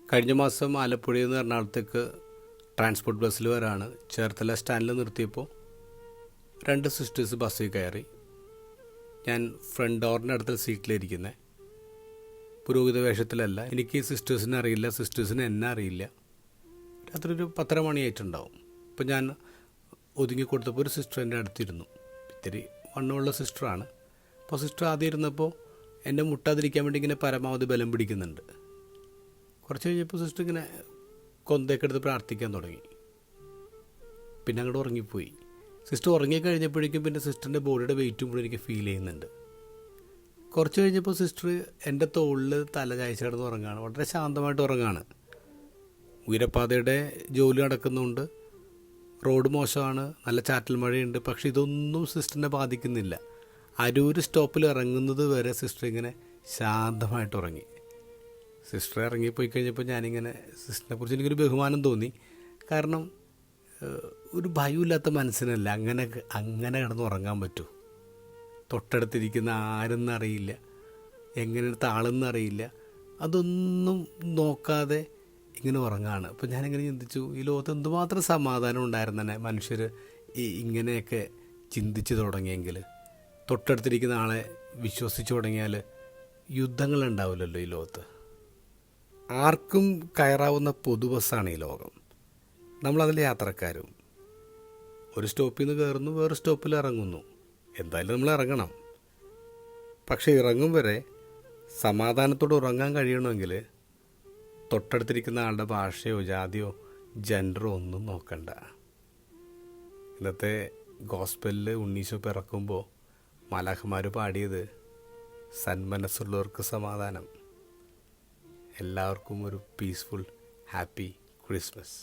കഴിഞ്ഞ മാസം ആലപ്പുഴയിൽ നിന്ന് എറണാകുളത്തേക്ക് ട്രാൻസ്പോർട്ട് ബസ്സിൽ വരാണ്. ചേർത്തല സ്റ്റാൻഡിൽ നിർത്തിയപ്പോൾ 2 സിസ്റ്റേഴ്സ് ബസ്സിൽ കയറി. ഞാൻ ഫ്രണ്ട് ഡോറിൻ്റെ അടുത്ത സീറ്റിലിരിക്കുന്നത്. പുരോഹിത വേഷത്തിലല്ല. എനിക്ക് ഈ സിസ്റ്റേഴ്സിനെ അറിയില്ല, സിസ്റ്റേഴ്സിന് എന്നെ അറിയില്ല. രാത്രി ഒരു 10:30 മണിയായിട്ടുണ്ടാവും. അപ്പോൾ ഞാൻ ഒതുങ്ങി കൊടുത്തപ്പോൾ ഒരു സിസ്റ്റർ എൻ്റെ അടുത്തിരുന്നു. ഇത്തിരി വണ്ണമുള്ള സിസ്റ്ററാണ്. അപ്പോൾ സിസ്റ്റർ ആദ്യം ഇരുന്നപ്പോൾ എന്നെ മുട്ടാതിരിക്കാൻ വേണ്ടി ഇങ്ങനെ പരമാവധി ബലം പിടിക്കുന്നുണ്ട്. കുറച്ച് കഴിഞ്ഞപ്പോൾ സിസ്റ്റർ ഇങ്ങനെ കൊന്തയൊക്കെ എടുത്ത് പ്രാർത്ഥിക്കാൻ തുടങ്ങി. പിന്നെ അങ്ങോട്ട് ഉറങ്ങിപ്പോയി. സിസ്റ്റർ ഉറങ്ങിക്കഴിഞ്ഞപ്പോഴേക്കും പിന്നെ സിസ്റ്ററിൻ്റെ ബോഡിയുടെ വെയിറ്റും കൂടെ എനിക്ക് ഫീൽ ചെയ്യുന്നുണ്ട്. കുറച്ച് കഴിഞ്ഞപ്പോൾ സിസ്റ്റർ എൻ്റെ തോളിൽ തല ചായച്ച് കിടന്ന് ഉറങ്ങുകയാണ്. വളരെ ശാന്തമായിട്ട് ഉറങ്ങുകയാണ്. ഉയരപ്പാതയുടെ ജോലി നടക്കുന്നുണ്ട്, റോഡ് മോശമാണ്, നല്ല ചാറ്റൽ മഴയുണ്ട്. പക്ഷേ ഇതൊന്നും സിസ്റ്ററിനെ ബാധിക്കുന്നില്ല. അരൂർ സ്റ്റോപ്പിൽ ഇറങ്ങുന്നത് വരെ സിസ്റ്റർ ഇങ്ങനെ ശാന്തമായിട്ട് ഉറങ്ങി. സിസ്റ്റർ ഇറങ്ങിപ്പോയി കഴിഞ്ഞപ്പോൾ ഞാനിങ്ങനെ സിസ്റ്ററിനെ കുറിച്ച് എനിക്കൊരു ബഹുമാനം തോന്നി. കാരണം ഒരു ഭയമില്ലാത്ത മനസ്സിനല്ല അങ്ങനെ കിടന്ന് ഉറങ്ങാൻ പറ്റൂ. തൊട്ടടുത്തിരിക്കുന്ന ആരെന്നറിയില്ല, എങ്ങനെടുത്ത ആളെന്നറിയില്ല, അതൊന്നും നോക്കാതെ ഇങ്ങനെ ഉറങ്ങാണ്. അപ്പോൾ ഞാനിങ്ങനെ ചിന്തിച്ചു, ഈ ലോകത്ത് എന്തുമാത്രം സമാധാനം ഉണ്ടായിരുന്നെ മനുഷ്യർ ഇങ്ങനെയൊക്കെ ചിന്തിച്ച് തുടങ്ങിയെങ്കിൽ. തൊട്ടടുത്തിരിക്കുന്ന ആളെ വിശ്വസിച്ച് തുടങ്ങിയാൽ യുദ്ധങ്ങളുണ്ടാവില്ലല്ലോ ഈ ലോകത്ത്. ആർക്കും കയറാവുന്ന പൊതുബസ്സാണ് ഈ ലോകം. നമ്മളതിലെ യാത്രക്കാരും. ഒരു സ്റ്റോപ്പിൽ നിന്ന് കയറുന്നു, വേറെ സ്റ്റോപ്പിൽ ഇറങ്ങുന്നു. എന്തായാലും നമ്മൾ ഇറങ്ങണം. പക്ഷേ ഇറങ്ങും വരെ സമാധാനത്തോടെ ഉറങ്ങാൻ കഴിയണമെങ്കിൽ തൊട്ടടുത്തിരിക്കുന്ന ആളുടെ ഭാഷയോ ജാതിയോ ജെൻഡറോ ഒന്നും നോക്കണ്ട. ഇന്നത്തെ ഗോസ്പലിൽ ഉണ്ണീശോ പിറക്കുമ്പോൾ മാലാഖമാർ പാടിയത് സന്മനസ്സുള്ളവർക്ക് സമാധാനം. എല്ലാവർക്കും ഒരു പീസ്ഫുൾ ഹാപ്പി ക്രിസ്മസ്.